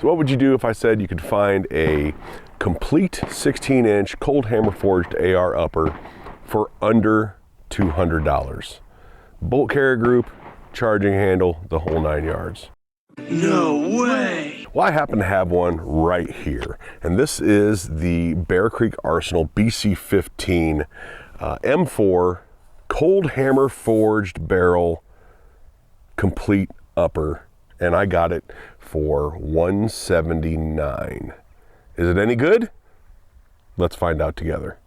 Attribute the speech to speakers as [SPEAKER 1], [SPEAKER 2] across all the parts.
[SPEAKER 1] what would you do if I said you could find a complete 16-inch cold hammer forged AR upper for under $200? Bolt carrier group, charging handle, the whole 9 yards.
[SPEAKER 2] No way!
[SPEAKER 1] Well, I happen to have one right here, and this is the Bear Creek Arsenal BC-15 M4 cold hammer forged barrel complete upper, and I got it for $179. Is it any good? Let's find out together.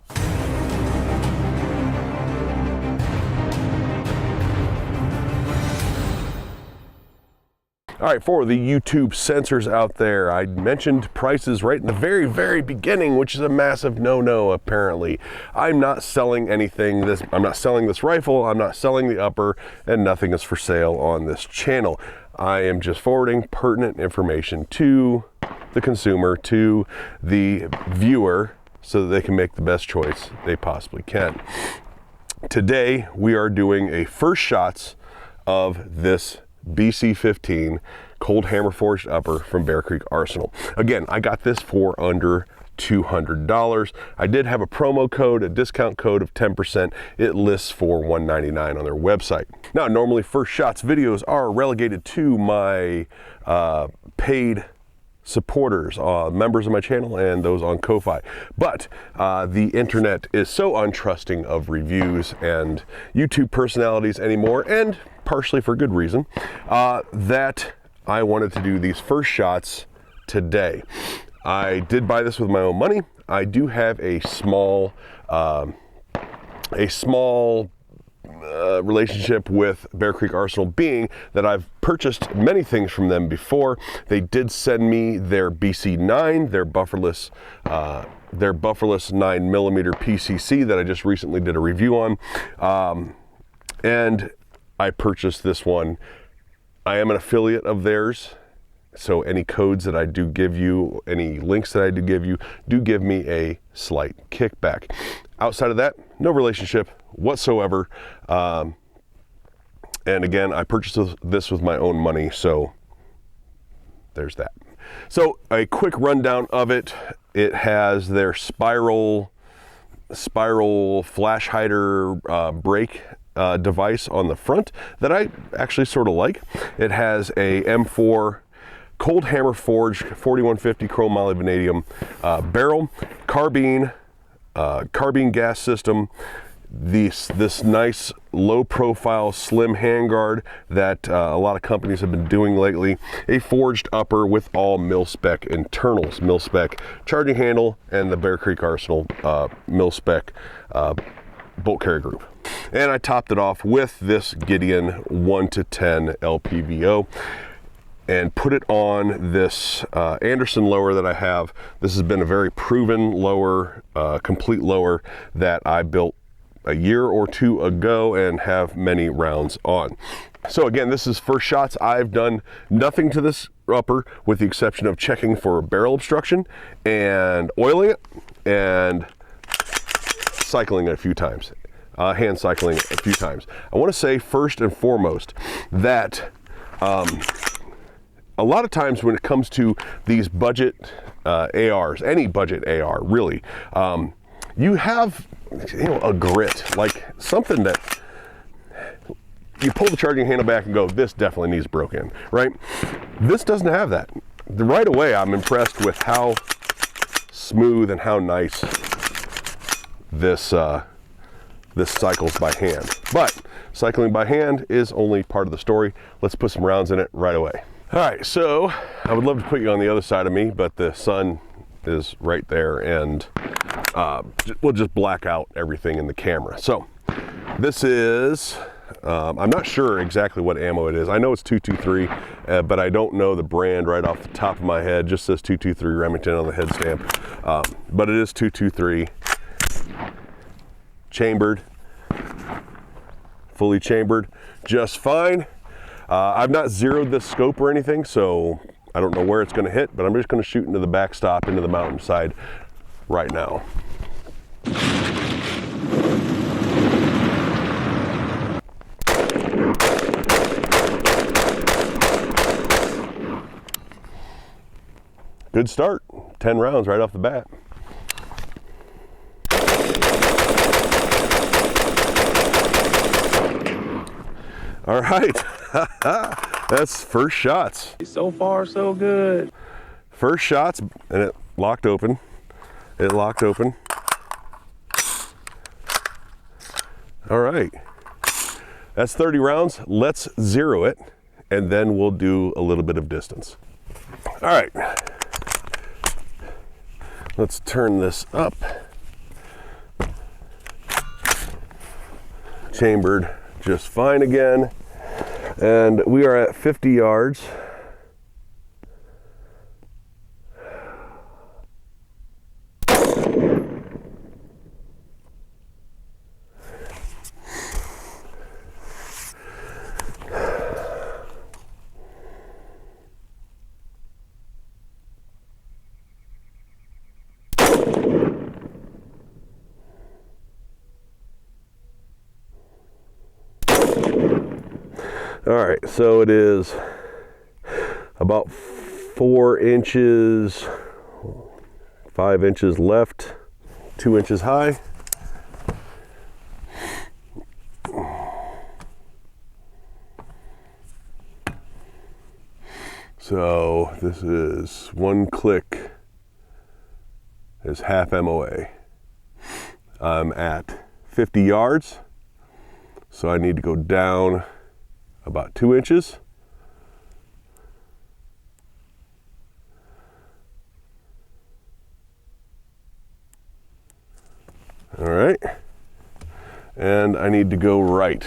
[SPEAKER 1] All right, for the YouTube censors out there, I mentioned prices right in the very, very beginning, which is a massive no-no, apparently. I'm not selling anything. I'm not selling this rifle, I'm not selling the upper, and nothing is for sale on this channel. I am just forwarding pertinent information to the consumer, to the viewer, so that they can make the best choice they possibly can. Today, we are doing a first shots of this BC-15 cold hammer forged upper from Bear Creek Arsenal. Again, I got this for under $200. I did have a promo code, a discount code of 10%. It lists for $199 on their website. Now, normally first shots videos are relegated to my paid supporters, members of my channel, and those on Ko-Fi. But the internet is so untrusting of reviews and YouTube personalities anymore, and partially for good reason, that I wanted to do these first shots today. I did buy this with my own money. I do have a small relationship with Bear Creek Arsenal, being that I've purchased many things from them before. They did send me their BC9, their bufferless 9mm PCC that I just recently did a review on, and I purchased this one. I am an affiliate of theirs, so any codes that I do give you, any links that I do give me a slight kickback. Outside of that, no relationship whatsoever. And again, I purchased this with my own money, so there's that. So a quick rundown of it. It has their spiral flash hider brake device on the front that I actually sort of like. It has a M4 cold hammer forged 4150 chrome molybdenum barrel, carbine gas system, this nice low profile slim handguard that a lot of companies have been doing lately, a forged upper with all mil-spec internals, mil-spec charging handle, and the Bear Creek Arsenal mil-spec bolt carrier group. And I topped it off with this Gideon 1-10 LPVO and put it on this Anderson lower that I have. This has been a very proven lower, complete lower that I built a year or two ago and have many rounds on. So again, this is first shots. I've done nothing to this upper with the exception of checking for barrel obstruction and oiling it and cycling it a few times, hand cycling it a few times. I want to say first and foremost that a lot of times when it comes to these budget ARs, any budget AR really, you have a grit, like something that you pull the charging handle back and go, this definitely needs broken, right? This doesn't have that. Right away, I'm impressed with how smooth and how nice this cycles by hand. But cycling by hand is only part of the story. Let's put some rounds in it right away. All right, so I would love to put you on the other side of me, but the sun is right there and we'll just black out everything in the camera. So this is, I'm not sure exactly what ammo it is. I know it's 223, but I don't know the brand right off the top of my head. It just says 223 Remington on the head stamp, but it is 223, chambered, fully chambered, just fine. I've not zeroed this scope or anything, so I don't know where it's going to hit, but I'm just going to shoot into the backstop, into the mountainside right now. good start. 10 rounds right off the bat. All right, that's first shots.
[SPEAKER 2] So far, so good.
[SPEAKER 1] First shots, and it locked open. It locked open. All right, that's 30 rounds. Let's zero it, and then we'll do a little bit of distance. All right, let's turn this up. Chambered just fine again. And we are at 50 yards. All right, so it is about 4 inches, 5 inches left, 2 inches high. So this is 1 click is half MOA. I'm at 50 yards, so I need to go down about 2 inches. All right, and I need to go right.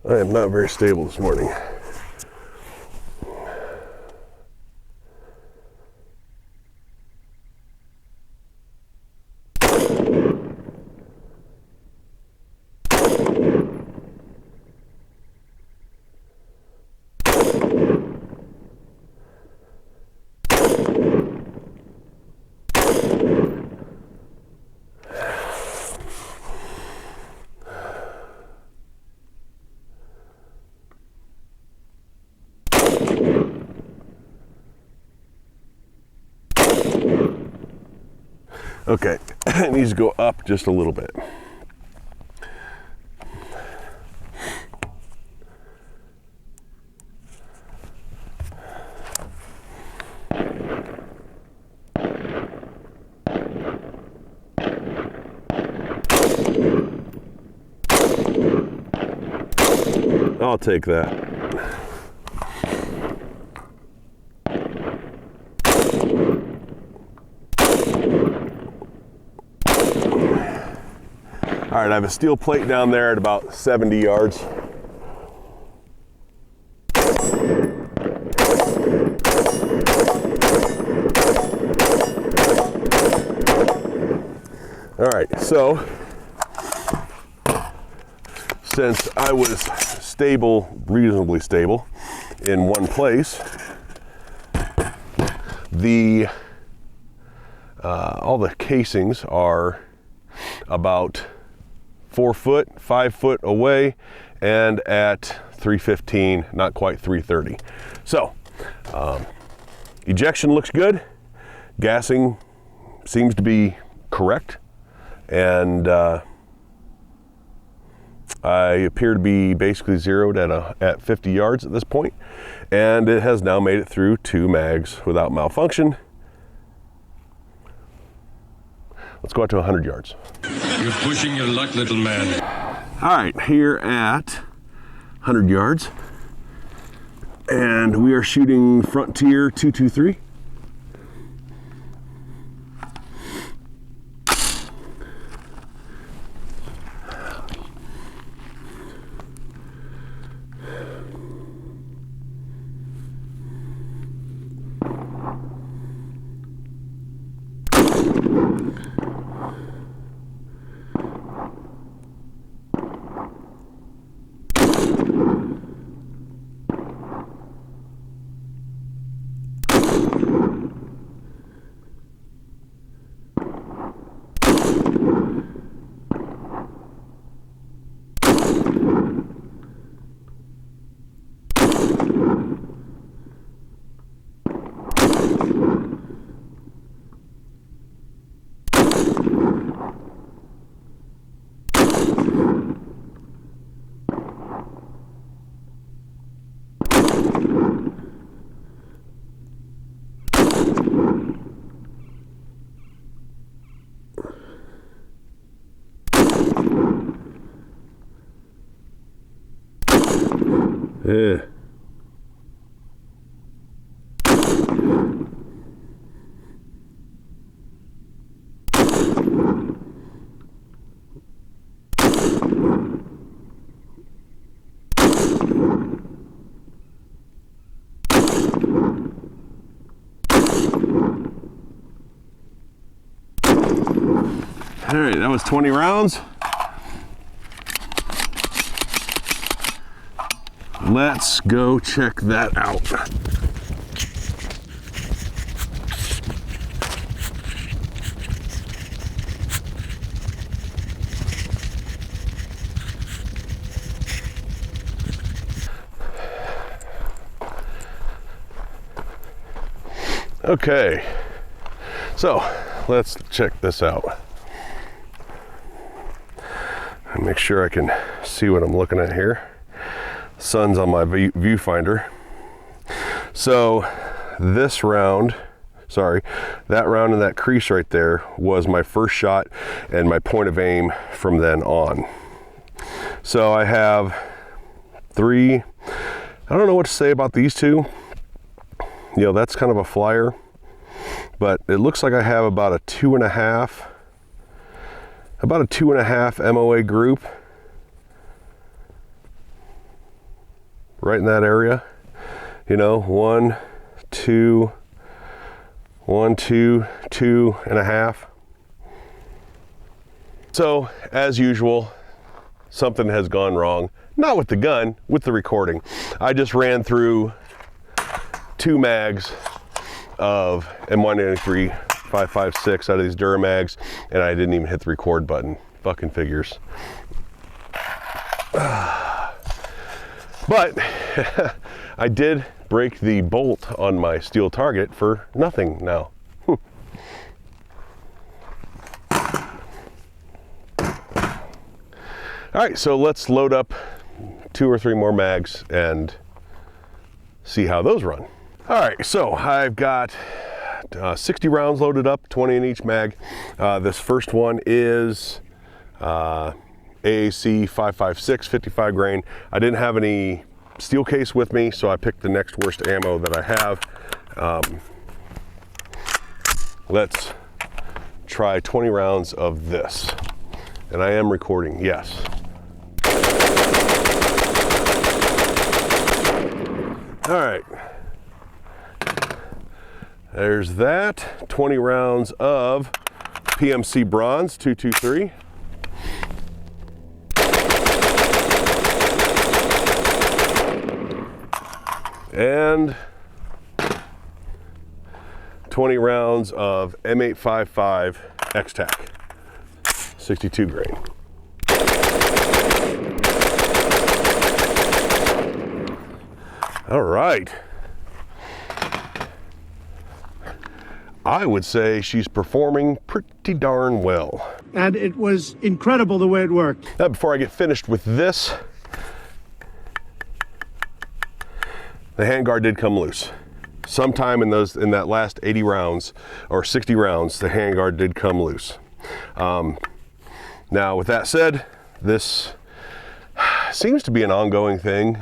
[SPEAKER 1] I am not very stable this morning. Okay, it needs to go up just a little bit. I'll take that. All right, I have a steel plate down there at about 70 yards. All right, so since I was stable, reasonably stable, in one place, all the casings are about 4 foot, 5 foot away, and at 315, not quite 330. So, ejection looks good. Gassing seems to be correct. And I appear to be basically zeroed at 50 yards at this point. And it has now made it through 2 mags without malfunction. Let's go out to 100 yards.
[SPEAKER 3] You're pushing your luck, little man.
[SPEAKER 1] All right, here at 100 yards. And we are shooting Frontier 223. Yeah. All right, that was 20 rounds. Let's go check that out. Okay, so let's check this out. Make sure I can see what I'm looking at here. Sun's on my viewfinder. So this round, that round in that crease right there was my first shot and my point of aim from then on. So I have 3, I don't know what to say about these two. You know, that's kind of a flyer, but it looks like I have about a 2.5 MOA group right in that area. You know, 1, 2, 1, 2, 2.5. So as usual, something has gone wrong. Not with the gun, with the recording. I just ran through 2 mags of M193 5.56 out of these Duramags, and I didn't even hit the record button. Fucking figures. But I did break the bolt on my steel target for nothing now. All right, so let's load up 2 or 3 more mags and see how those run. All right, so I've got 60 rounds loaded up, 20 in each mag. This first one is AAC 5.56, 55 grain. I didn't have any steel case with me, so I picked the next worst ammo that I have. Let's try 20 rounds of this. And I am recording, yes. All right. There's that. 20 rounds of PMC Bronze 223. And 20 rounds of M855 X-Tac 62 grain. All right. I would say she's performing pretty darn well.
[SPEAKER 2] And it was incredible the way it worked.
[SPEAKER 1] Now, before I get finished with this, the handguard did come loose. Sometime in that last 80 rounds or 60 rounds, the handguard did come loose. Now, with that said, this seems to be an ongoing thing.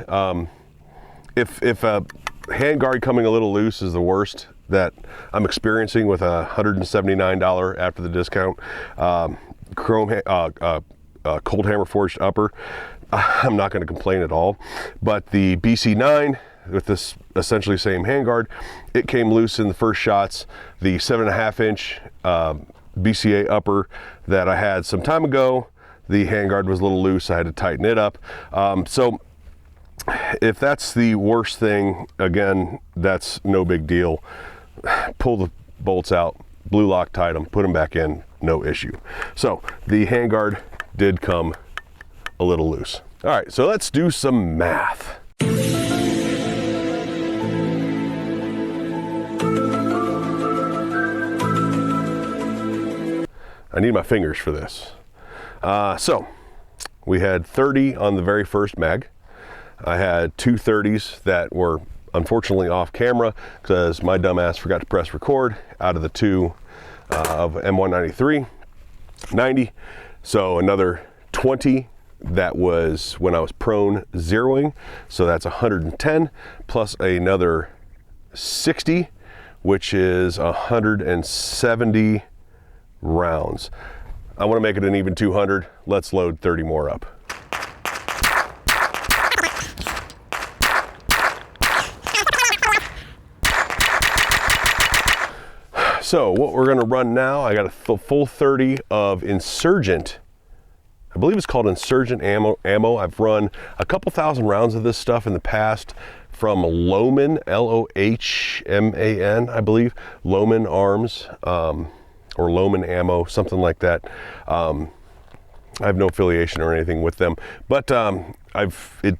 [SPEAKER 1] If a handguard coming a little loose is the worst that I'm experiencing with a $179 after the discount cold hammer forged upper, I'm not going to complain at all. But the BC9 with this essentially same handguard, it came loose in the first shots. The 7.5 inch BCA upper that I had some time ago, the handguard was a little loose. I had to tighten it up. So if that's the worst thing, again, that's no big deal. Pull the bolts out, blue Loctite them, put them back in, no issue. So the handguard did come a little loose. All right, so let's do some math. I need my fingers for this. So we had 30 on the very first mag. I had 2 30s that were unfortunately off camera because my dumbass forgot to press record out of the 2 of M193 90. So another 20 that was when I was prone zeroing. So that's 110 plus another 60, which is 170 rounds. I want to make it an even 200. Let's load 30 more up. So what we're going to run now, I got a full 30 of Insurgent. I believe it's called Insurgent ammo. I've run a couple thousand rounds of this stuff in the past from Lohman, Lohman, I believe, Lohman Arms, or Lohman Ammo, something like that. I have no affiliation or anything with them, but it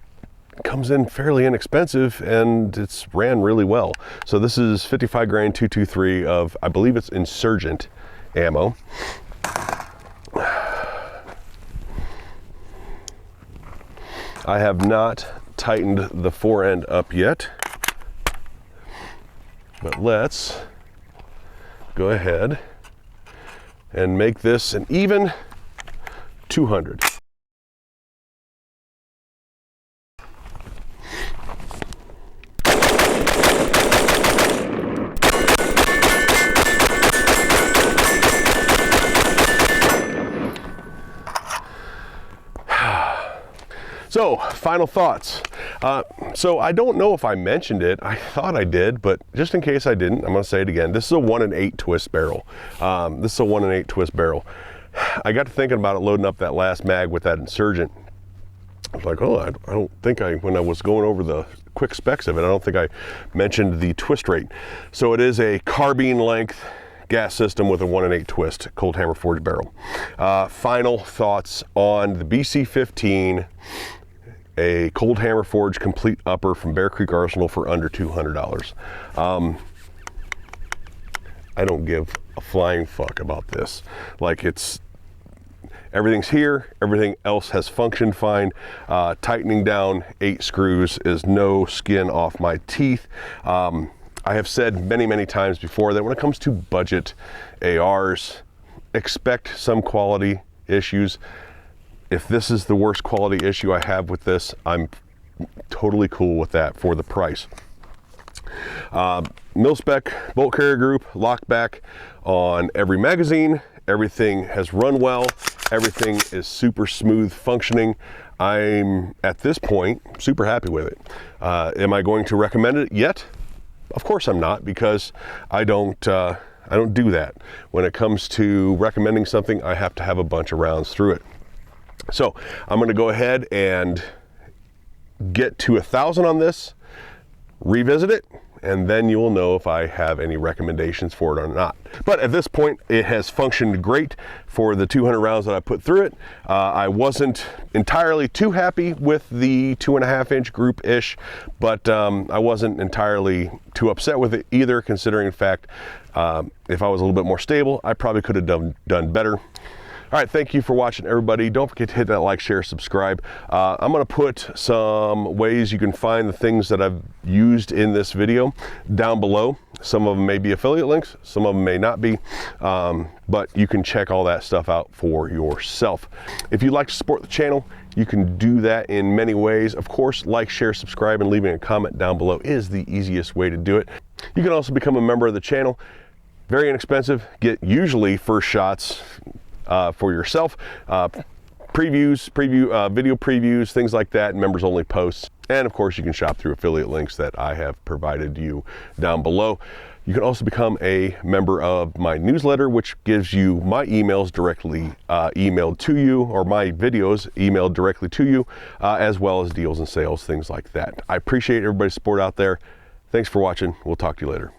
[SPEAKER 1] comes in fairly inexpensive and it's ran really well. So this is 55 grain 223 of, I believe it's Insurgent ammo. I have not tightened the forend up yet, but let's go ahead and make this an even 200. So, final thoughts. So I don't know if I mentioned it. I thought I did, but just in case I didn't, I'm going to say it again. This is a 1 8 twist barrel. I got to thinking about it loading up that last mag with that Insurgent. I was like, oh, I don't think when I was going over the quick specs of it, I don't think I mentioned the twist rate. So it is a carbine length gas system with a 1 8 twist cold hammer forged barrel. Final thoughts on the BC-15, a cold hammer forged complete upper from Bear Creek Arsenal for under $200. I don't give a flying fuck about this. Like, everything's here, everything else has functioned fine. Tightening down 8 screws is no skin off my teeth. I have said many times before that when it comes to budget ARs, expect some quality issues. If this is the worst quality issue I have with this, I'm totally cool with that for the price. Mil-spec bolt carrier group, lock back on every magazine. Everything has run well. Everything is super smooth functioning. I'm, at this point, super happy with it. Am I going to recommend it yet? Of course I'm not, because I don't do that. When it comes to recommending something, I have to have a bunch of rounds through it. So I'm going to go ahead and get to 1,000 on this, revisit it, and then you will know if I have any recommendations for it or not. But at this point, it has functioned great for the 200 rounds that I put through it. I wasn't entirely too happy with the 2.5-inch group-ish, but I wasn't entirely too upset with it either, considering the fact if I was a little bit more stable, I probably could have done better. All right, thank you for watching, everybody. Don't forget to hit that like, share, subscribe. I'm gonna put some ways you can find the things that I've used in this video down below. Some of them may be affiliate links, some of them may not be, but you can check all that stuff out for yourself. If you'd like to support the channel, you can do that in many ways. Of course, like, share, subscribe, and leaving a comment down below is the easiest way to do it. You can also become a member of the channel. Very inexpensive, get usually first shots for yourself, video previews, things like that, members only posts. And of course you can shop through affiliate links that I have provided you down below. You can also become a member of my newsletter, which gives you my emails directly emailed to you, or my videos emailed directly to you, as well as deals and sales, things like that. I appreciate everybody's support out there. Thanks for watching. We'll talk to you later.